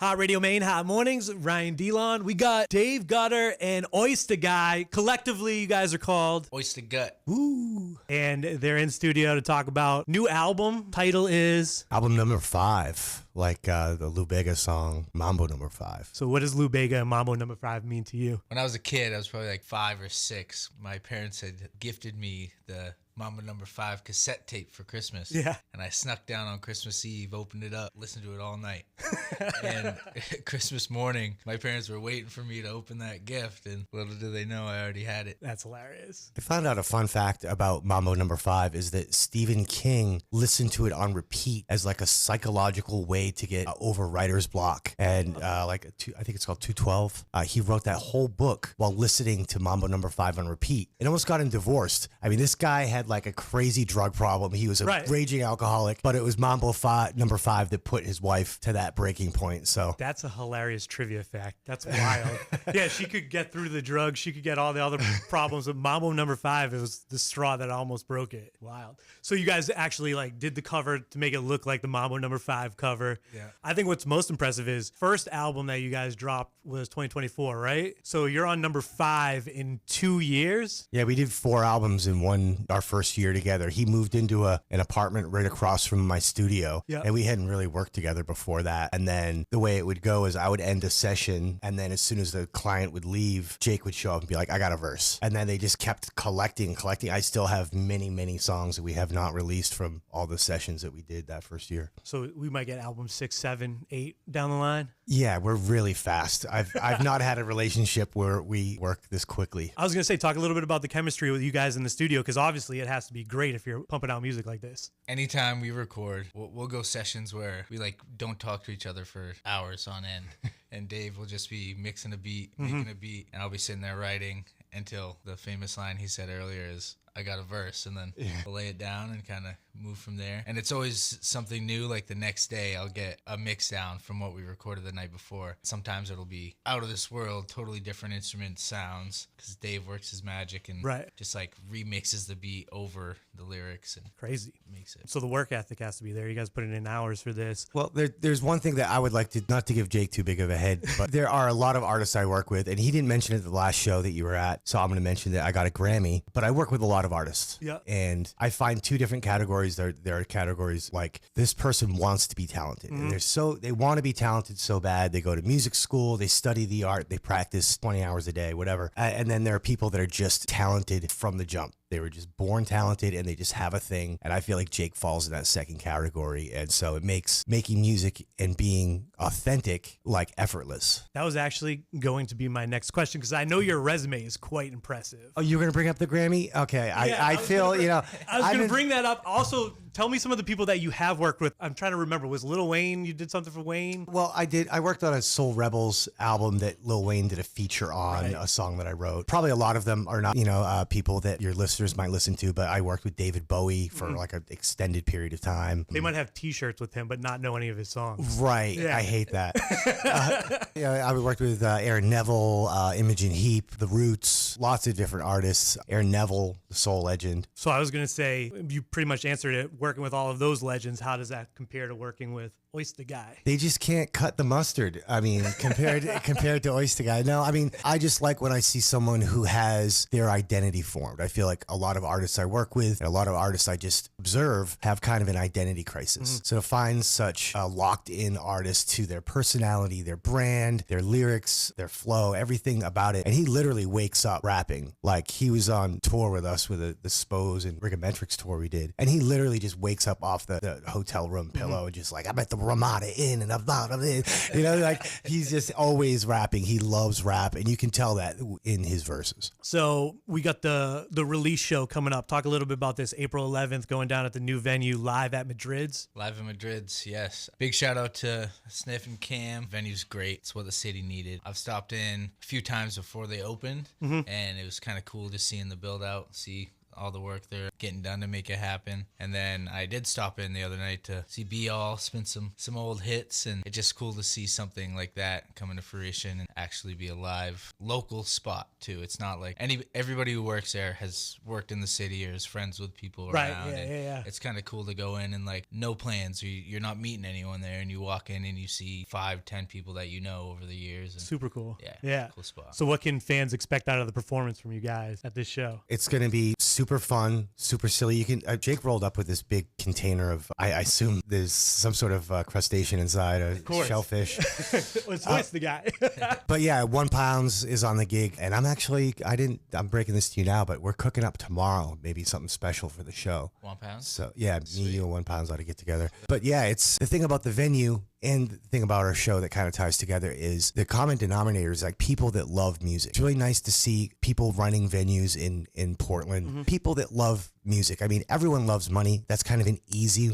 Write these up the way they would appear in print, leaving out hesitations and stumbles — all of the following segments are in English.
Hot Radio Maine, Hot Mornings, Ryan Delon. We got Dave Gutter and OystahGuy. Collectively, you guys are called OystahGutt. Ooh. And they're in studio to talk about new album. Title is Album number 5, like the Lou Bega song, Mambo No. 5. So what does Lou Bega and Mambo No. 5 mean to you? When I was a kid, I was probably like 5 or 6. My parents had gifted me the Mambo No. 5 cassette tape for Christmas. Yeah. And I snuck down on Christmas Eve, opened it up, listened to it all night. And Christmas morning, my parents were waiting for me to open that gift, and little did they know I already had it. That's hilarious. I found out a fun fact about Mambo No. 5 is that Stephen King listened to it on repeat as like a psychological way to get over writer's block. And I think it's called 212. He wrote that whole book while listening to Mambo No. 5 on repeat. It almost got him divorced. I mean, this guy had like a crazy drug problem. He was a raging alcoholic, but it was Mambo No. 5 that put his wife to that breaking point. So that's a hilarious trivia fact. That's wild. Yeah, she could get through the drugs. She could get all the other problems. But Mambo No. 5, it was the straw that almost broke it. Wild. So you guys actually like did the cover to make it look like the Mambo No. 5 cover. Yeah. I think what's most impressive is first album that you guys dropped was 2024, right? So you're on number 5 in 2 years. Yeah, we did 4 albums in our first year together. He moved into an apartment right across from my studio, and we hadn't really worked together before that. And then the way it would go is I would end a session, and then as soon as the client would leave, Jake would show up and be like, I got a verse. And then they just kept collecting. I still have many songs that we have not released from all the sessions that we did that first year. So we might get album 6, 7, 8 down the line. Yeah, we're really fast. I've not had a relationship where we work this quickly. I was going to say, talk a little bit about the chemistry with you guys in the studio, because obviously it has to be great if you're pumping out music like this. Anytime we record, we'll go sessions where we like don't talk to each other for hours on end. And Dave will just be mixing a beat, making a beat, and I'll be sitting there writing until the famous line he said earlier is, I got a verse, and then we'll lay it down and kind of move from there. And it's always something new. Like the next day, I'll get a mix down from what we recorded the night before. Sometimes it'll be out of this world, totally different instrument sounds, because Dave works his magic and just like remixes the beat over the lyrics and crazy makes it. So the work ethic has to be there. You guys putting in hours for this. Well, there's one thing that I would like to, not to give Jake too big of a head, but there are a lot of artists I work with, and he didn't mention it at the last show that you were at, so I'm going to mention that I got a Grammy, but I work with a lot of artists. Yeah. And I find 2 different categories. There are categories like this person wants to be talented. And they want to be talented so bad. They go to music school, they study the art, they practice 20 hours a day, whatever. And then there are people that are just talented from the jump. They were just born talented and they just have a thing. And I feel like Jake falls in that second category. And so it makes making music and being authentic like effortless. That was actually going to be my next question, because I know your resume is quite impressive. Oh, you're going to bring up the Grammy? Okay. Yeah, I feel, you know. I was going to bring that up. Also, tell me some of the people that you have worked with. I'm trying to remember. Was Lil Wayne? You did something for Wayne? Well, I did. I worked on a Soul Rebels album that Lil Wayne did a feature on, a song that I wrote. Probably a lot of them are not, people that your listeners might listen to, but I worked with David Bowie for like an extended period of time. They might have T-shirts with him, but not know any of his songs. Right. Yeah. I hate that. I worked with Aaron Neville, Imogen Heap, The Roots, lots of different artists. Aaron Neville, the soul legend. So I was going to say, you pretty much answered it. Working with all of those legends, how does that compare to working with OystahGuy? They just can't cut the mustard. I mean, compared to OystahGuy. No, I mean, I just like when I see someone who has their identity formed. I feel like a lot of artists I work with, and a lot of artists I just observe have kind of an identity crisis. So to find such a locked in artist to their personality, their brand, their lyrics, their flow, everything about it. And he literally wakes up rapping. Like he was on tour with us with the Spose and Rigometrics tour we did. And he literally just wakes up off the hotel room pillow and just like, I'm at the Ramada Inn and I'm not in. Like he's just always rapping. He loves rap, and you can tell that in his verses. So we got the release show coming up. Talk a little bit about this. April 11th, going down at the new venue, live at Madrid's. Live at Madrid's, yes. Big shout out to Sniff and Cam. Venue's great. It's what the city needed. I've stopped in a few times before they opened, and it was kind of cool just seeing the build out, see all the work they're getting done to make it happen. And then I did stop in the other night to see Be All, spin some old hits, and it's just cool to see something like that come into fruition and actually be a live local spot too. It's not like everybody who works there has worked in the city or is friends with people around. Yeah. It's kind of cool to go in and like no plans. You're not meeting anyone there, and you walk in and you see 5-10 people that you know over the years. And super cool. Yeah. Cool spot. So what can fans expect out of the performance from you guys at this show? It's going to be super fun, super silly. You can Jake rolled up with this big container of, I assume there's some sort of crustacean inside, a shellfish. It's OystahGuy. But yeah, 1 pound is on the gig, and I'm breaking this to you now, but we're cooking up tomorrow, maybe something special for the show. 1 pound? So yeah, me, you, and 1 pound ought to get together. But yeah, it's the thing about the venue and the thing about our show that kind of ties together is the common denominator is like people that love music. It's really nice to see people running venues in Portland, people that love music. I mean, everyone loves money. That's kind of an easy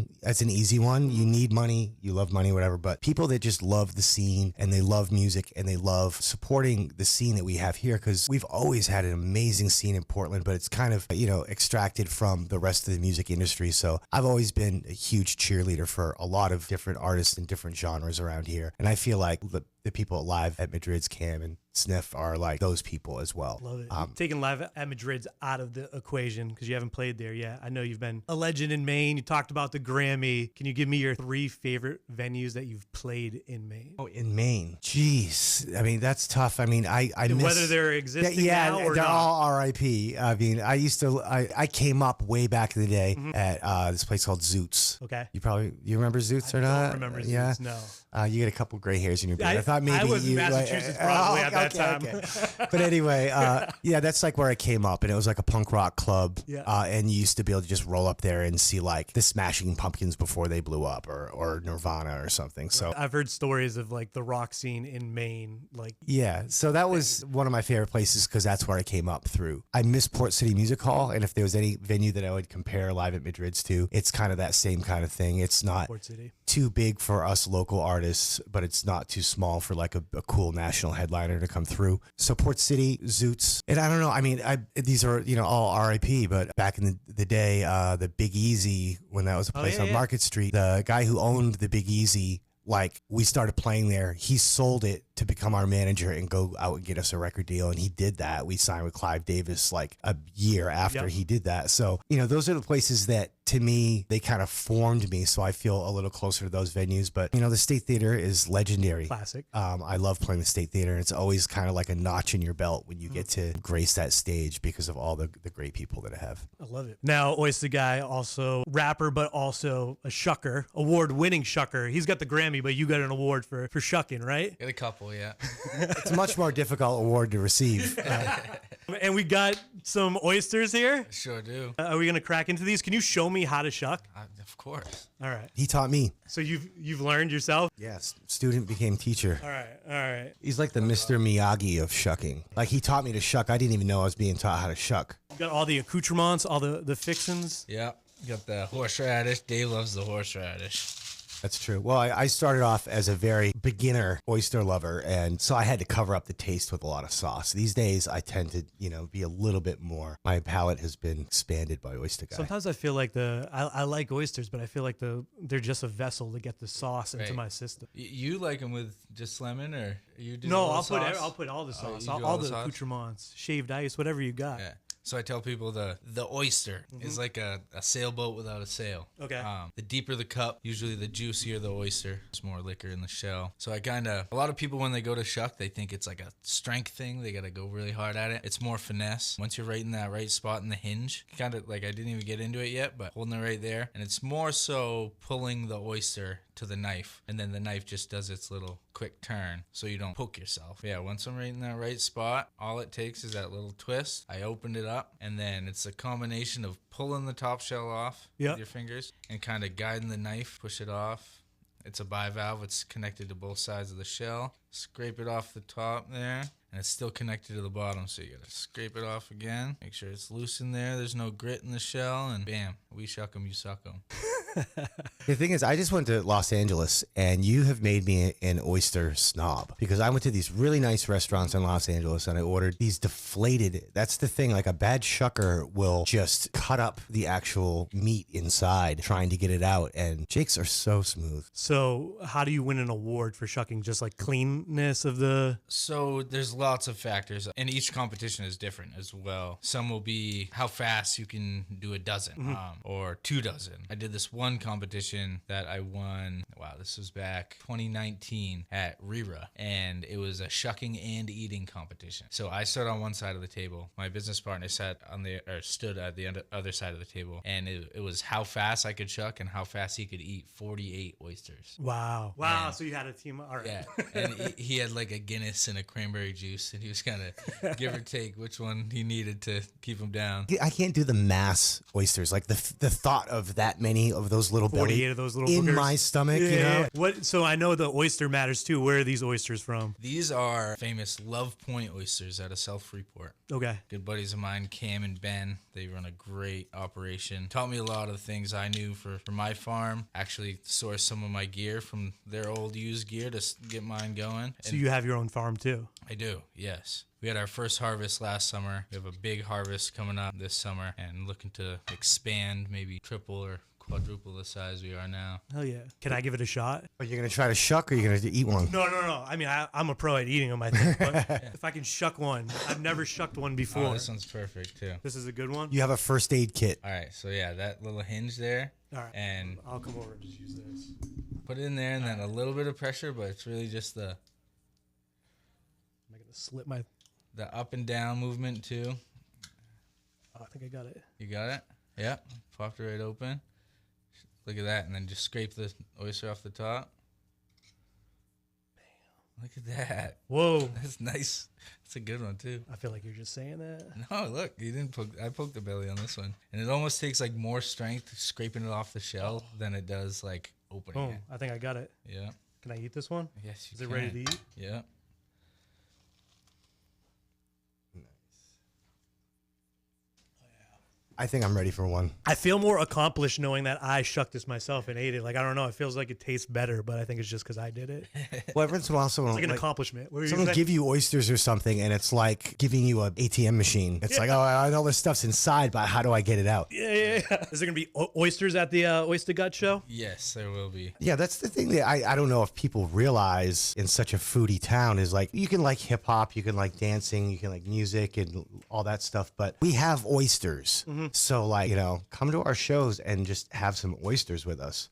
one. You need money, you love money, whatever. But people that just love the scene and they love music and they love supporting the scene that we have here, because we've always had an amazing scene in Portland, but it's kind of, extracted from the rest of the music industry. So I've always been a huge cheerleader for a lot of different artists and different genres around here. And I feel like the people live at Madrid's, Cam and Sniff, are like those people as well. Love it. Taking live at Madrid's out of the equation because you haven't played there yet. I know you've been a legend in Maine. You talked about the Grammy. Can you give me your 3 favorite venues that you've played in Maine? Oh, in Maine. Jeez. I mean, that's tough. I mean, I miss... Whether they're existing now or they're not. all RIP. I mean, I came up way back in the day at this place called Zoots. Okay. You remember Zoots or not? I don't remember Zoots, yeah? no. You get a couple gray hairs in your beard. I thought maybe I was in Massachusetts probably at that time. Okay. But anyway, that's like where I came up, and it was like a punk rock club. Yeah. And you used to be able to just roll up there and see like the Smashing Pumpkins before they blew up, or Nirvana or something. So I've heard stories of like the rock scene in Maine. Yeah, so that was one of my favorite places because that's where I came up through. I miss Port City Music Hall, and if there was any venue that I would compare Live at Madrid's to, it's kind of that same kind of thing. It's not Port City. Too big for us local artists, but it's not too small for like a cool national headliner to come through. So Port City, Zoots, and I don't know. I mean, these are all R.I.P. But back in the day, the Big Easy, when that was a place on Market Street, the guy who owned the Big Easy, like we started playing there, he sold it to become our manager and go out and get us a record deal, and he did that. We signed with Clive Davis like a year after he did that. So those are the places that, to me, they kind of formed me, so I feel a little closer to those venues. But the State Theater is legendary. Classic. I love playing the State Theater, and it's always kind of like a notch in your belt when you get to grace that stage because of all the great people that I have. I love it. Now, OystahGuy, also rapper, but also a shucker, award-winning shucker. He's got the Grammy, but you got an award for shucking, right? Got a couple, yeah. It's a much more difficult award to receive. And we got some oysters here. Sure do. Are we gonna crack into these? Can you show me how to shuck? Of course. All right. He taught me. So you've learned yourself? Yes. Student became teacher. All right. He's like the Mr. Miyagi of shucking. Like he taught me to shuck. I didn't even know I was being taught how to shuck. You got all the accoutrements, all the fixins. Yeah. Got the horseradish. Dave loves the horseradish. That's true. Well, I started off as a very beginner oyster lover, and so I had to cover up the taste with a lot of sauce. These days, I tend to, be a little bit more. My palate has been expanded by OystahGuy. Sometimes I feel like I like oysters, but I feel like they're just a vessel to get the sauce into my system. You like them with just lemon, or you do? No, I'll put all the sauce, all the accoutrements, shaved ice, whatever you got. Yeah. So I tell people the oyster is like a sailboat without a sail. Okay. The deeper the cup, usually the juicier the oyster. There's more liquor in the shell. So a lot of people when they go to shuck, they think it's like a strength thing. They got to go really hard at it. It's more finesse. Once you're right in that right spot in the hinge, kind of like I didn't even get into it yet, but holding it right there. And it's more so pulling the oyster to the knife, and then the knife just does its little quick turn so you don't poke yourself. Yeah, once I'm right in that right spot, all it takes is that little twist. I opened it up, and then it's a combination of pulling the top shell off with your fingers and kind of guiding the knife, push it off. It's a bivalve. It's connected to both sides of the shell. Scrape it off the top there, and it's still connected to the bottom, so you gotta scrape it off again. Make sure it's loose in there. There's no grit in the shell, and bam, we shuck 'em, you suck 'em. The thing is, I just went to Los Angeles, and you have made me an oyster snob because I went to these really nice restaurants in Los Angeles, and I ordered these deflated. That's the thing. Like a bad shucker will just cut up the actual meat inside, trying to get it out. And Jake's are so smooth. So how do you win an award for shucking? Just like cleanness of the... So there's lots of factors, and each competition is different as well. Some will be how fast you can do a dozen, or 2 dozen. I did this one competition that I won. Wow, this was back 2019 at Rira, and it was a shucking and eating competition. So I stood on one side of the table. My business partner stood at the other side of the table, and it was how fast I could shuck and how fast he could eat 48 oysters. Wow. So you had a team. All right. Yeah, and he had like a Guinness and a cranberry juice, and he was kind of give or take which one he needed to keep him down. I can't do the mass oysters. Like the thought of that many of those little 48 belly of those little in boogers. my stomach, you know? What? So I know the oyster matters too. Where are these oysters from? These are famous Love Point oysters out of South Freeport. Okay. Good buddies of mine, Cam and Ben. They run a great operation. Taught me a lot of the things I knew for my farm. Actually sourced some of my gear from their old used gear to get mine going. So you have your own farm too? I do, yes. We had our first harvest last summer. We have a big harvest coming up this summer and looking to expand, maybe triple or quadruple the size we are now. Hell yeah. Can I give it a shot? Are you going to try to shuck or are you going to eat one? No. I mean, I'm a pro at eating them, I think. But if I can shuck one, I've never shucked one before. Oh, this one's perfect, too. This is a good one? You have a first aid kit. All right, so yeah, that little hinge there. All right. And I'll come over and just use this. put it in there and then a little bit of pressure, but it's really just the Am I going to slip my... the up and down movement, too. Oh, I think I got it. You got it? Yep. Popped it right open. Look at that, and then just scrape the oyster off the top. Bam. Look at that. Whoa. That's nice. That's a good one, too. I feel like you're just saying that. No, look, you didn't poke. I poked the belly on this one. And it almost takes, like, more strength scraping it off the shell than it does, like, opening Boom. it. I think I got it. Yeah. Can I eat this one? Yes, you Is it can. ready to eat? Yeah. I think I'm ready for one. I feel more accomplished knowing that I shucked this myself and ate it. Like, I don't know. It feels like it tastes better, but I think it's just because I did it. It's Well, every once in a while, someone like an accomplishment. What were you someone saying? give you oysters or something, and it's like giving you an ATM machine. It's like, oh, I know this stuff's inside, but how do I get it out? Yeah. Is there going to be oysters at the OystahGutt show? Yes, there will be. Yeah, that's the thing that I don't know if people realize in such a foodie town is like, you can like hip hop, you can like dancing, you can like music and all that stuff, but we have oysters. So like, you know, come to our shows and just have some oysters with us.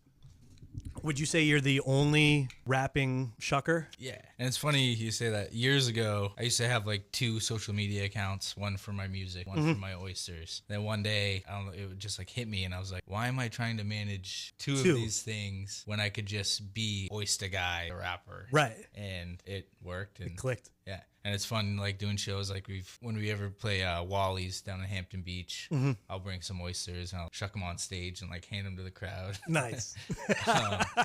Would you say you're the only rapping shucker? Yeah. And it's funny you say that. Years ago, I used to have like 2 social media accounts, one for my music, one for my oysters. Then one day, I don't know, it would just like hit me and I was like, why am I trying to manage two of these things when I could just be OystahGuy, the rapper? Right. And it worked. And Clicked. yeah. And it's fun, like, doing shows like when we ever play Wally's down in Hampton Beach, I'll bring some oysters and I'll shuck them on stage and, like, hand them to the crowd. Nice.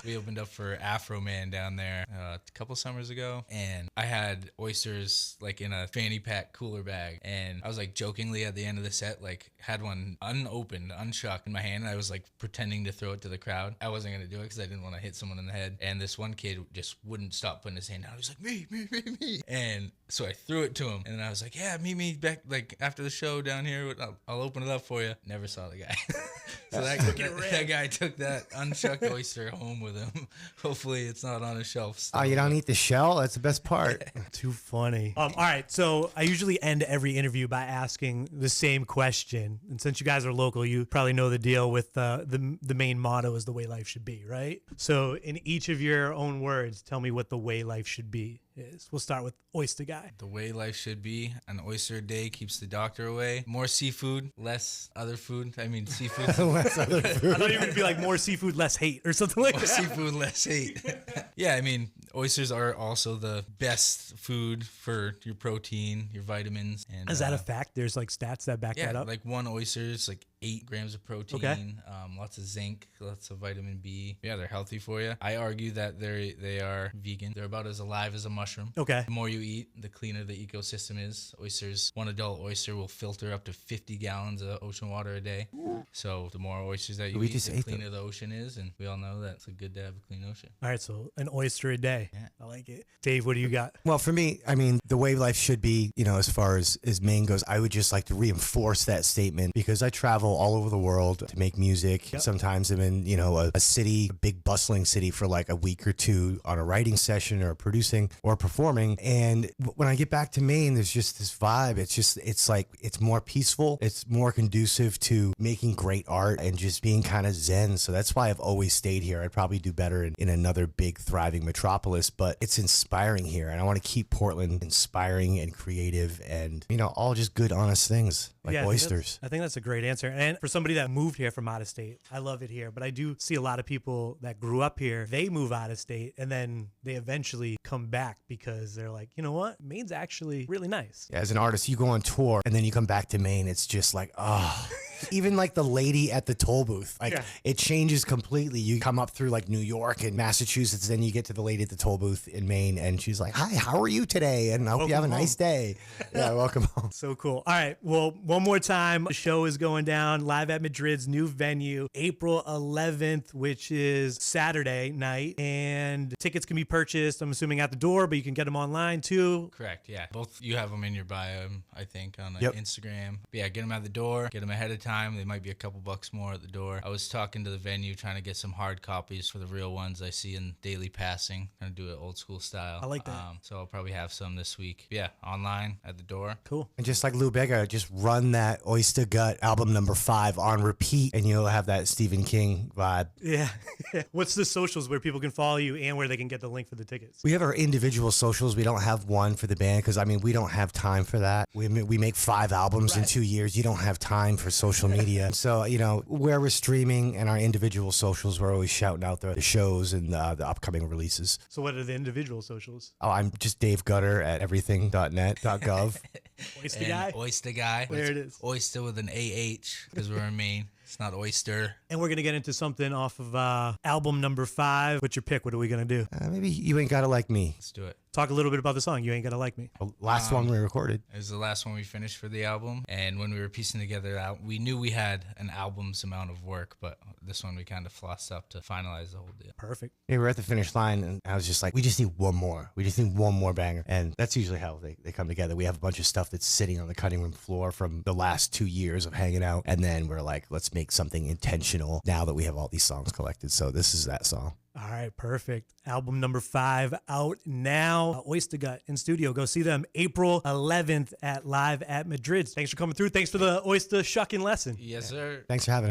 We opened up for Afro Man down there a couple summers ago, and I had oysters, like, in a fanny pack cooler bag, and I was, like, jokingly at the end of the set, like, had one unopened, unshucked in my hand, and I was, like, pretending to throw it to the crowd. I wasn't going to do it because I didn't want to hit someone in the head, and this one kid just wouldn't stop putting his hand down. He was like, me. And so I threw it to him, and then I was like, yeah, meet me back, like, after the show down here. I'll open it up for you. Never saw the guy. So that guy took that unshucked oyster home with him. Hopefully it's not on a shelf still. Oh, you don't eat the shell? That's the best part. Too funny. All right. So I usually end every interview by asking the same question. And since you guys are local, you probably know the deal with the main motto is the way life should be, right? So in each of your own words, tell me what the way life should be is. We'll start with OystahGuy. The way life should be. An oyster a day keeps the doctor away. More seafood, less other food. I mean, seafood. Less other food. I thought you were going to be like more seafood, less hate or something like More that. seafood, less hate. Yeah, I mean, oysters are also the best food for your protein, your vitamins. And, Is that a fact? There's like stats that back that yeah, up? like one oyster is like 8 grams of protein, lots of zinc, lots of vitamin B. Yeah, they're healthy for you. I argue that they are vegan. They're about as alive as a mushroom. Okay. The more you eat, the cleaner the ecosystem is. Oysters, one adult oyster will filter up to 50 gallons of ocean water a day. So the more oysters that you eat, the cleaner the ocean is, and we all know that it's good to have a clean ocean. All right, so an oyster a day. Yeah. I like it. Dave, what do you got? Well, for me, I mean, the way life should be, as far as Maine goes, I would just like to reinforce that statement because I travel all over the world to make music. Yep. Sometimes I'm in, a city, a big bustling city for like a week or two on a writing session or producing or performing. And when I get back to Maine, there's just this vibe. It's like, it's more peaceful. It's more conducive to making great art and just being kind of zen. So that's why I've always stayed here. I'd probably do better in another big thriving metropolis, but it's inspiring here. And I want to keep Portland inspiring and creative and, all just good, honest things like oysters. I think that's a great answer. And for somebody that moved here from out of state, I love it here. But I do see a lot of people that grew up here, they move out of state and then they eventually come back because they're like, you know what? Maine's actually really nice. Yeah, as an artist, you go on tour and then you come back to Maine. It's just like, oh. Even like the lady at the toll booth, it changes completely. You come up through like New York and Massachusetts, then you get to the lady at the toll booth in Maine, and she's like, "Hi, how are you today? And I hope you have a nice day." Yeah, welcome home. So cool. All right, well, one more time, the show is going down live at Madrid's new venue, April 11th, which is Saturday night, and tickets can be purchased, I'm assuming, at the door, but you can get them online too. Correct, yeah. Both you have them in your bio, I think, on Instagram. But yeah, get them at the door, get them ahead of time. They might be a couple bucks more at the door. I was talking to the venue, trying to get some hard copies for the real ones I see in daily passing. Gonna do it old school style. I like that. So I'll probably have some this week. But yeah, online at the door. Cool. And just like Lou Bega, just run that Oyster Gut album number 5 on repeat, and you'll have that Stephen King vibe. Yeah. What's the socials where people can follow you and where they can get the link for the tickets? We have our individual socials. We don't have one for the band because, we don't have time for that. We make 5 albums in 2 years. You don't have time for social media. So, where we're streaming and our individual socials, we're always shouting out the shows and the upcoming releases. So what are the individual socials? Oh, I'm just Dave Gutter at everything.net.gov. OystahGuy? OystahGuy. There it is. Oyster with an AH because we're in Maine. It's not oyster. And we're going to get into something off of album number 5. What's your pick? What are we going to do? Maybe You Ain't Gotta Like Me. Let's do it. Talk a little bit about the song, You Ain't Gotta Like Me. Last one we recorded. It was the last one we finished for the album. And when we were piecing together out, we knew we had an album's amount of work, but this one we kind of flossed up to finalize the whole deal. Perfect. Yeah, we're at the finish line, and I was just like, we just need one more. We just need one more banger. And that's usually how they come together. We have a bunch of stuff that's sitting on the cutting room floor from the last 2 years of hanging out. And then we're like, let's make something intentional now that we have all these songs collected. So this is that song. All right, perfect. Album number 5 out now. OystahGutt in studio. Go see them April 11th at Live at Madrid. Thanks for coming through. Thanks for the oyster shucking lesson. Yes, sir. Thanks for having us.